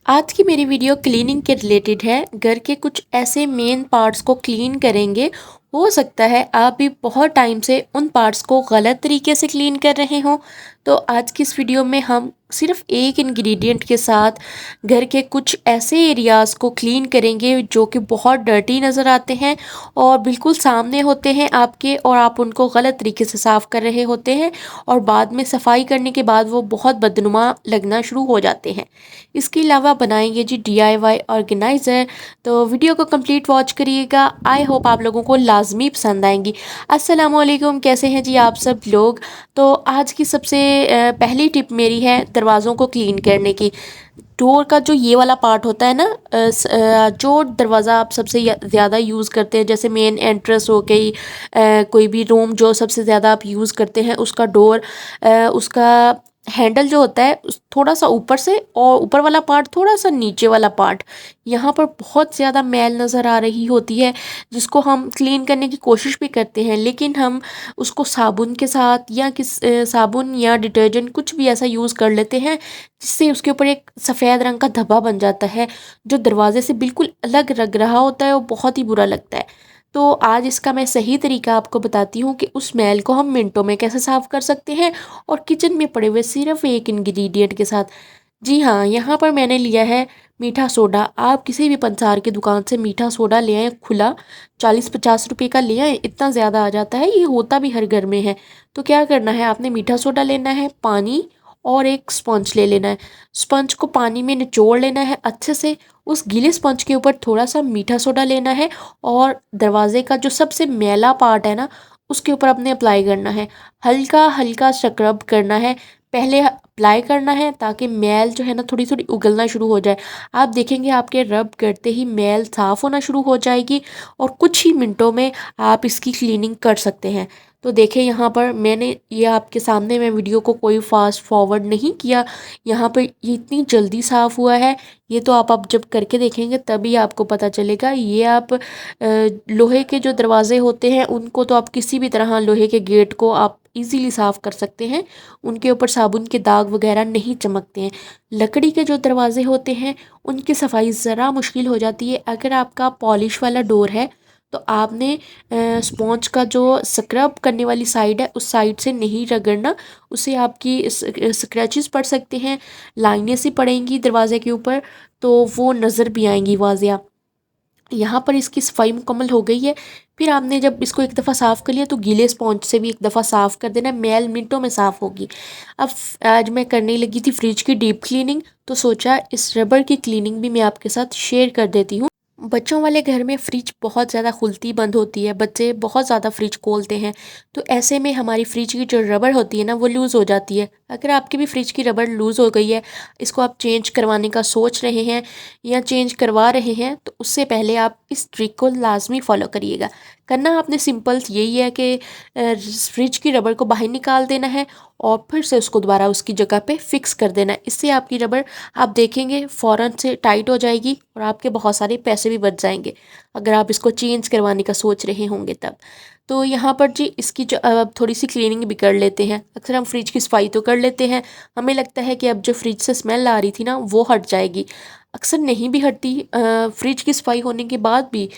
आज की मेरी वीडियो क्लीनिंग के रिलेटेड है। घर के कुछ ऐसे मेन पार्ट्स को क्लीन करेंगे। हो सकता है आप भी बहुत टाइम से उन पार्ट्स को गलत तरीके से क्लीन कर रहे हो। तो आज की इस वीडियो में हम सिर्फ एक इंग्रेडिएंट के साथ घर के कुछ ऐसे एरियाज़ को क्लीन करेंगे जो कि बहुत डर्टी नज़र आते हैं और बिल्कुल सामने होते हैं आपके, और आप उनको गलत तरीके से साफ़ कर रहे होते हैं और बाद में सफाई करने के बाद वो बहुत बदनुमा लगना शुरू हो जाते हैं। इसके अलावा बनाएंगे जी DIY ऑर्गेनाइज़र। तो वीडियो को कंप्लीट वॉच करिएगा। आई होप आप लोगों को लाजमी पसंद आएंगी। अस्सलाम वालेकुम, कैसे हैं जी आप सब लोग। तो आज की सबसे पहली टिप मेरी है दरवाज़ों को क्लीन करने की। डोर का जो ये वाला पार्ट होता है ना, जो दरवाज़ा आप सबसे ज़्यादा यूज़ करते हैं, जैसे मेन एंट्रेंस हो गई, कोई भी रूम जो सबसे ज़्यादा आप यूज़ करते हैं उसका डोर, उसका हैंडल जो होता है थोड़ा सा ऊपर से, और ऊपर वाला पार्ट थोड़ा सा नीचे वाला पार्ट, यहाँ पर बहुत ज़्यादा मैल नज़र आ रही होती है जिसको हम क्लीन करने की कोशिश भी करते हैं, लेकिन हम उसको साबुन के साथ या साबुन या डिटर्जेंट कुछ भी ऐसा यूज़ कर लेते हैं जिससे उसके ऊपर एक सफ़ेद रंग का धब्बा बन जाता है जो दरवाजे से बिल्कुल अलग लग रहा होता है और बहुत ही बुरा लगता है। तो आज इसका मैं सही तरीका आपको बताती हूँ कि उस मैल को हम मिनटों में कैसे साफ़ कर सकते हैं, और किचन में पड़े हुए सिर्फ एक इंग्रेडिएंट के साथ। जी हाँ, यहाँ पर मैंने लिया है मीठा सोडा। आप किसी भी पंसार की दुकान से मीठा सोडा ले आएँ खुला, 40-50 रुपए का ले आएँ, इतना ज़्यादा आ जाता है, ये होता भी हर घर में है। तो क्या करना है, आपने मीठा सोडा लेना है, पानी और एक स्पंज ले लेना है। स्पंज को पानी में निचोड़ लेना है अच्छे से, उस गीले स्पंज के ऊपर थोड़ा सा मीठा सोडा लेना है और दरवाजे का जो सबसे मैला पार्ट है ना उसके ऊपर अपने अप्लाई करना है। हल्का हल्का स्क्रब करना है, पहले अप्लाई करना है ताकि मैल जो है ना थोड़ी थोड़ी उगलना शुरू हो जाए। आप देखेंगे आपके रब करते ही मैल साफ़ होना शुरू हो जाएगी और कुछ ही मिनटों में आप इसकी क्लीनिंग कर सकते हैं। तो देखें यहाँ पर मैंने ये आपके सामने, मैं वीडियो को कोई फास्ट फॉरवर्ड नहीं किया, यहाँ पर ये इतनी जल्दी साफ़ हुआ है। ये तो आप जब करके देखेंगे तभी आपको पता चलेगा। ये आप लोहे के जो दरवाजे होते हैं उनको तो आप किसी भी तरह, लोहे के गेट को आप इजीली साफ़ कर सकते हैं, उनके ऊपर साबुन के दाग वगैरह नहीं चमकते हैं। लकड़ी के जो दरवाजे होते हैं उनकी सफाई ज़रा मुश्किल हो जाती है। अगर आपका पॉलिश वाला डोर है तो आपने स्पॉन्ज का जो स्क्रब करने वाली साइड है उस साइड से नहीं रगड़ना, उससे आपकी स्क्रैचेस पड़ सकते हैं, लाइनें सी पड़ेंगी दरवाजे के ऊपर, तो वो नज़र भी आएंगी वाजिया। यहाँ पर इसकी सफाई मुकम्मल हो गई है। फिर आपने जब इसको एक दफ़ा साफ़ कर लिया तो गीले स्पॉन्ज से भी एक दफ़ा साफ़ कर देना, मैल मिनटों में साफ़ होगी। अब आज मैं करने लगी थी फ्रिज की डीप क्लीनिंग, तो सोचा इस रबर की क्लीनिंग भी मैं आपके साथ शेयर कर देती हूँ। बच्चों वाले घर में फ्रिज बहुत ज़्यादा खुलती बंद होती है, बच्चे बहुत ज़्यादा फ्रिज खोलते हैं, तो ऐसे में हमारी फ्रिज की जो रबर होती है ना वो लूज़ हो जाती है। अगर आपकी भी फ्रिज की रबर लूज़ हो गई है, इसको आप चेंज करवाने का सोच रहे हैं या चेंज करवा रहे हैं, तो उससे पहले आप इस ट्रिक को लाजमी फॉलो करिएगा। करना आपने सिंपल यही है कि फ्रिज की रबर को बाहर निकाल देना है और फिर से उसको दोबारा उसकी जगह पे फिक्स कर देना है। इससे आपकी रबर, आप देखेंगे फ़ौरन से टाइट हो जाएगी और आपके बहुत सारे पैसे भी बच जाएंगे अगर आप इसको चेंज करवाने का सोच रहे होंगे तब। तो यहाँ पर जी इसकी जो अब थोड़ी सी क्लीनिंग भी कर लेते हैं। अक्सर हम फ्रिज की सफाई तो कर लेते हैं, हमें लगता है कि अब जो फ्रिज से स्मेल आ रही थी ना वो हट जाएगी, अक्सर नहीं भी हटती। फ्रिज की सफाई होने के बाद भी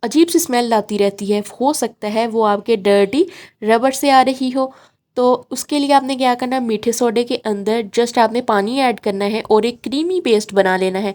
अजीब सी स्मेल आती रहती है। हो सकता है वो आपके डर्टी रबर से आ रही हो। तो उसके लिए आपने क्या करना है, मीठे सोडे के अंदर जस्ट आपने पानी ऐड करना है और एक क्रीमी पेस्ट बना लेना है।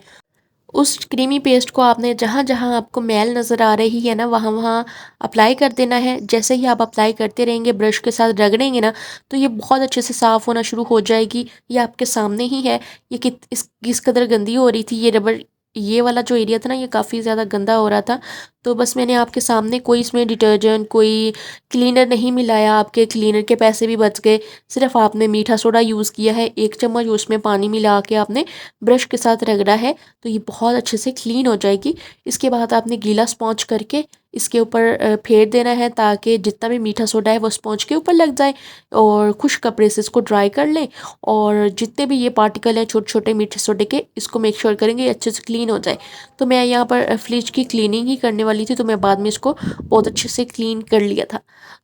उस क्रीमी पेस्ट को आपने जहाँ जहाँ आपको मैल नज़र आ रही है ना वहाँ वहाँ अप्लाई कर देना है। जैसे ही आप अप्लाई करते रहेंगे, ब्रश के साथ रगड़ेंगे ना, तो ये बहुत अच्छे से साफ़ होना शुरू हो जाएगी। ये आपके सामने ही है, ये किस कदर गंदी हो रही थी ये रबर। ये वाला जो एरिया था ना ये काफ़ी ज़्यादा गंदा हो रहा था। तो बस मैंने आपके सामने, कोई इसमें डिटर्जेंट, कोई क्लीनर नहीं मिलाया, आपके क्लीनर के पैसे भी बच गए। सिर्फ आपने मीठा सोडा यूज़ किया है, 1 चम्मच उसमें पानी मिला के आपने ब्रश के साथ रगड़ा है, तो ये बहुत अच्छे से क्लीन हो जाएगी। इसके बाद आपने गीला स्पॉन्ज करके इसके ऊपर फेर देना है ताकि जितना भी मीठा सोडा है वो स्पॉन्ज के ऊपर लग जाए, और खुश्क कपड़े से इसको ड्राई कर लें। और जितने भी ये पार्टिकल हैं छोटे छोटे मीठे सोडे के, इसको मेक श्योर करेंगे अच्छे से क्लीन हो जाए। तो मैं यहाँ पर फ्रिज की क्लीनिंग ही करने वाली थी, तो मैं बाद में इसको बहुत अच्छे से क्लीन कर लिया था।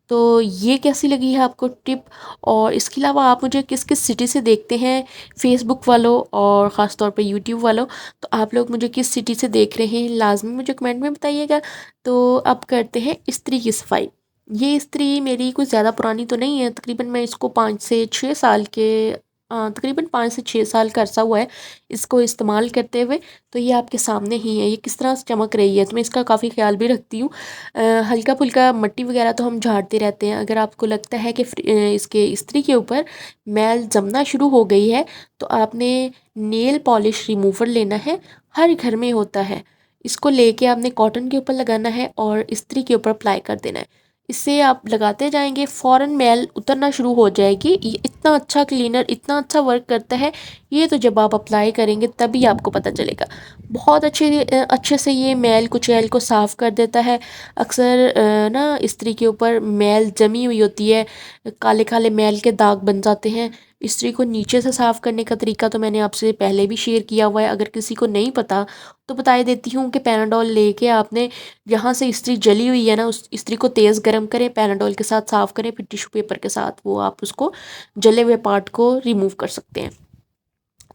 तो ये कैसी लगी है आपको टिप? और इसके अलावा आप मुझे किस किस सिटी से देखते हैं, फेसबुक वालों और ख़ास तौर पे यूट्यूब वालों, तो आप लोग मुझे किस सिटी से देख रहे हैं लाजमी मुझे कमेंट में बताइएगा। तो अब करते हैं इस्त्री की सफाई। ये इस्त्री मेरी कुछ ज़्यादा पुरानी तो नहीं है, तकरीबन मैं इसको 5 से 6 साल के तकरीबन 5 से 6 साल का अरसा हुआ है इसको इस्तेमाल करते हुए। तो ये आपके सामने ही है, ये किस तरह से चमक रही है, तो मैं इसका काफ़ी ख्याल भी रखती हूँ। हल्का फुल्का मट्टी वगैरह तो हम झाड़ते रहते हैं। अगर आपको लगता है कि इसके इस्त्री के ऊपर मैल जमना शुरू हो गई है, तो आपने नेल पॉलिश रिमूवर लेना है, हर घर में होता है। इसको लेके आपने कॉटन के ऊपर लगाना है और इस्त्री के ऊपर अप्लाई कर देना है। इससे आप लगाते जाएंगे, फ़ौरन मैल उतरना शुरू हो जाएगी। ये इतना अच्छा क्लीनर, इतना अच्छा वर्क करता है, ये तो जब आप अप्लाई करेंगे तभी आपको पता चलेगा। बहुत अच्छे से ये मैल कुचैल को साफ़ कर देता है। अक्सर ना इस्त्री के ऊपर मैल जमी हुई होती है, काले काले मैल के दाग बन जाते हैं। इस्त्री को नीचे से साफ़ करने का तरीका तो मैंने आपसे पहले भी शेयर किया हुआ है, अगर किसी को नहीं पता तो बता देती हूँ कि पैनाडोल लेके आपने जहाँ से इस्त्री जली हुई है ना, उस इस्त्री को तेज़ गर्म करें, पैनाडोल के साथ साफ़ करें, फिर टिश्यू पेपर के साथ वो आप उसको जले हुए पार्ट को रिमूव कर सकते हैं।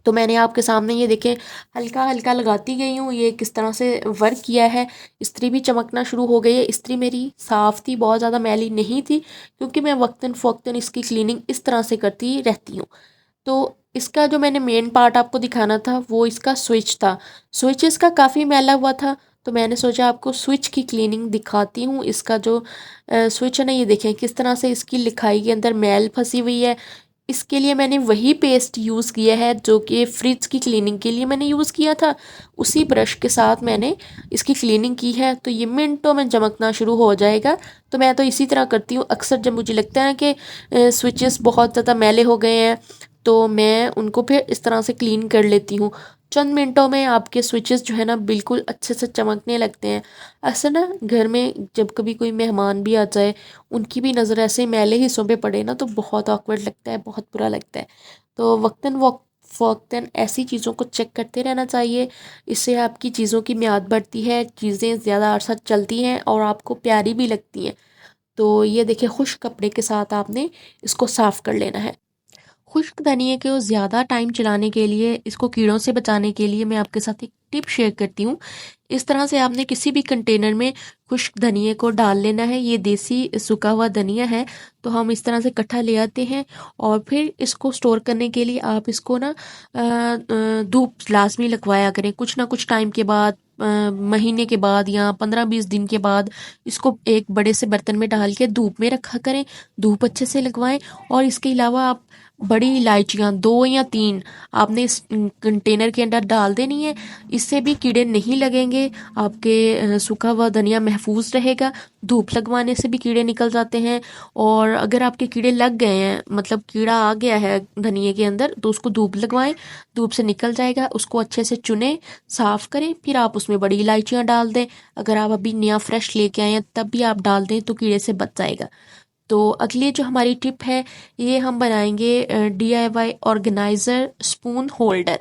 तो मैंने आपके सामने ये देखें हल्का हल्का लगाती गई हूँ, ये किस तरह से वर्क किया है। इस्त्री भी चमकना शुरू हो गई है। इस्त्री मेरी साफ़ थी, बहुत ज़्यादा मैली नहीं थी, क्योंकि मैं वक्तन फ़वक्तन इसकी क्लीनिंग इस तरह से करती रहती हूँ। तो इसका जो मैंने मेन पार्ट आपको दिखाना था वो इसका स्विच था। स्विच इसका काफ़ी मैला हुआ था, तो मैंने सोचा आपको स्विच की क्लीनिंग दिखाती हूँ। इसका जो स्विच है ना, ये देखें किस तरह से इसकी लिखाई के अंदर मैल फंसी हुई है। इसके लिए मैंने वही पेस्ट यूज़ किया है जो कि फ्रिज की क्लीनिंग के लिए मैंने यूज़ किया था। उसी ब्रश के साथ मैंने इसकी क्लीनिंग की है, तो ये मिनटों में चमकना शुरू हो जाएगा। तो मैं तो इसी तरह करती हूँ। अक्सर जब मुझे लगता है कि स्विचेस बहुत ज़्यादा मैले हो गए हैं, तो मैं उनको फिर इस तरह से क्लीन कर लेती हूँ। चंद मिनटों में आपके स्विचेस जो है ना बिल्कुल अच्छे से चमकने लगते हैं। अक्सर ना घर में जब कभी कोई मेहमान भी आ जाए, उनकी भी नज़र ऐसे मैले हिस्सों पे पड़े ना, तो बहुत ऑकवर्ड लगता है, बहुत बुरा लगता है। तो फ़ौक़्तन ऐसी चीज़ों को चेक करते रहना चाहिए। इससे आपकी चीज़ों की मियाद बढ़ती है, चीज़ें ज़्यादा अरसा चलती हैं और आपको प्यारी भी लगती हैं। तो ये देखिए, खुश्क कपड़े के साथ आपने इसको साफ़ कर लेना है। खुश्क धनिए को ज़्यादा टाइम चलाने के लिए, इसको कीड़ों से बचाने के लिए मैं आपके साथ एक टिप शेयर करती हूँ। इस तरह से आपने किसी भी कंटेनर में खुश्क धनिए को डाल लेना है। ये देसी सूखा हुआ धनिया है, तो हम इस तरह से इकट्ठा ले आते हैं और फिर इसको स्टोर करने के लिए आप इसको ना धूप लाजमी लगवाया करें। कुछ ना कुछ टाइम के बाद, महीने के बाद या 15-20 दिन के बाद इसको एक बड़े से बर्तन में डाल के धूप में रखा करें। धूप अच्छे से लगवाएं। और इसके अलावा आप बड़ी इलायचियाँ 2 या 3 आपने इस कंटेनर के अंदर डाल देनी है। इससे भी कीड़े नहीं लगेंगे, आपके सूखा हुआ धनिया महफूज रहेगा। धूप लगवाने से भी कीड़े निकल जाते हैं। और अगर आपके कीड़े लग गए हैं, मतलब कीड़ा आ गया है धनिए के अंदर, तो उसको धूप लगवाएं, धूप से निकल जाएगा। उसको अच्छे से चुनें, साफ़ करें, फिर आप उसमें बड़ी इलायचियाँ डाल दें। अगर आप अभी नया फ्रेश लेके आए हैं तब भी आप डाल दें तो कीड़े से बच जाएगा। तो अगली जो हमारी टिप है, ये हम बनाएंगे DIY ऑर्गेनाइज़र स्पून होल्डर।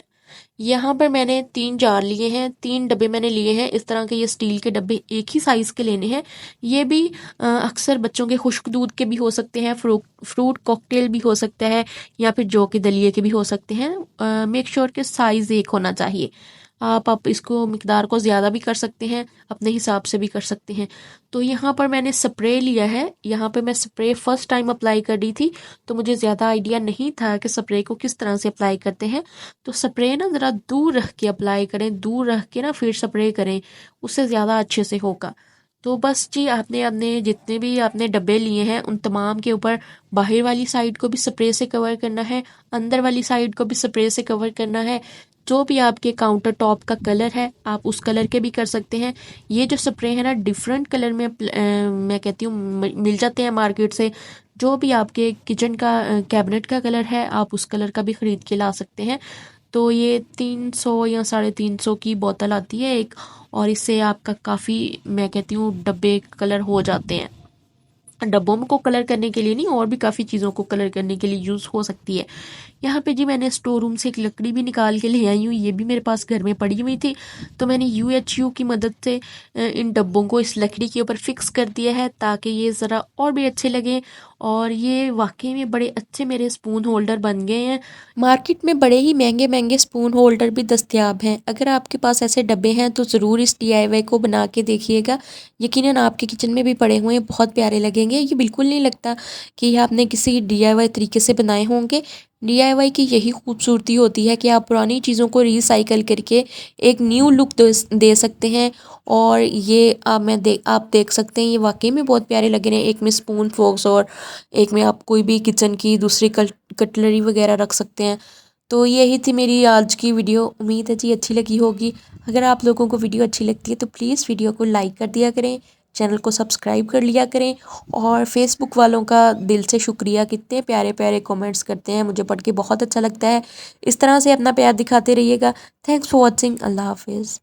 यहाँ पर मैंने 3 जार लिए हैं, 3 डब्बे मैंने लिए हैं। इस तरह के ये स्टील के डब्बे एक ही साइज़ के लेने हैं। ये भी अक्सर बच्चों के खुश्क दूध के भी हो सकते हैं, फ्रूट कॉकटेल भी हो सकता है, या फिर जौ के दलिए के भी हो सकते हैं। मेक श्योर के साइज़ एक होना चाहिए। आप इसको मिकदार को ज़्यादा भी कर सकते हैं, अपने हिसाब से भी कर सकते हैं। तो यहाँ पर मैंने स्प्रे लिया है। यहाँ पे मैं स्प्रे फ़र्स्ट टाइम अप्लाई कर रही थी, तो मुझे ज़्यादा आइडिया नहीं था कि स्प्रे को किस तरह से अप्लाई करते हैं। तो स्प्रे ना ज़रा दूर रख के अप्लाई करें, दूर रख के ना फिर स्प्रे करें, उससे ज़्यादा अच्छे से होगा। तो बस जी, आपने अपने जितने भी आपने डब्बे लिए हैं उन तमाम के ऊपर बाहर वाली साइड को भी स्प्रे से कवर करना है, अंदर वाली साइड को भी स्प्रे से कवर करना है। जो भी आपके काउंटर टॉप का कलर है आप उस कलर के भी कर सकते हैं। ये जो स्प्रे है ना डिफरेंट कलर में मैं कहती हूँ मिल जाते हैं मार्केट से। जो भी आपके किचन का कैबिनेट का कलर है आप उस कलर का भी ख़रीद के ला सकते हैं। तो ये 300 या 350 की बोतल आती है एक, और इससे आपका काफ़ी मैं कहती हूँ डब्बे कलर हो जाते हैं। डब्बों को कलर करने के लिए नहीं, और भी काफ़ी चीज़ों को कलर करने के लिए यूज़ हो सकती है। यहाँ पे जी मैंने स्टोर रूम से एक लकड़ी भी निकाल के ले आई हूँ, ये भी मेरे पास घर में पड़ी हुई थी, तो मैंने यूएचयू की मदद से इन डब्बों को इस लकड़ी के ऊपर फिक्स कर दिया है ताकि ये ज़रा और भी अच्छे लगें। और ये वाकई में बड़े अच्छे मेरे स्पून होल्डर बन गए हैं। मार्केट में बड़े ही महंगे महंगे स्पून होल्डर भी दस्तियाब हैं। अगर आपके पास ऐसे डब्बे हैं तो ज़रूर इस डीआईवाई को बना के देखिएगा। यकीनन आपके किचन में भी पड़े हुए हैं, बहुत प्यारे लगेंगे। ये बिल्कुल नहीं लगता कि ये आपने किसी डीआईवाई तरीके से बनाए होंगे। डीआईवाई की यही खूबसूरती होती है कि आप पुरानी चीज़ों को रिसाइकल करके एक न्यू लुक दे सकते हैं। और ये आप देख सकते हैं, ये वाकई में बहुत प्यारे लग रहे हैं। एक में स्पून फोक्स और एक में आप कोई भी किचन की दूसरी कटलरी वगैरह रख सकते हैं। तो यही थी मेरी आज की वीडियो, उम्मीद है जी अच्छी लगी होगी। अगर आप लोगों को वीडियो अच्छी लगती है तो प्लीज़ वीडियो को लाइक कर दिया करें, चैनल को सब्सक्राइब कर लिया करें। और फेसबुक वालों का दिल से शुक्रिया, कितने प्यारे प्यारे कमेंट्स करते हैं, मुझे पढ़ के बहुत अच्छा लगता है। इस तरह से अपना प्यार दिखाते रहिएगा। Thanks for watching. अल्लाह हाफिज़।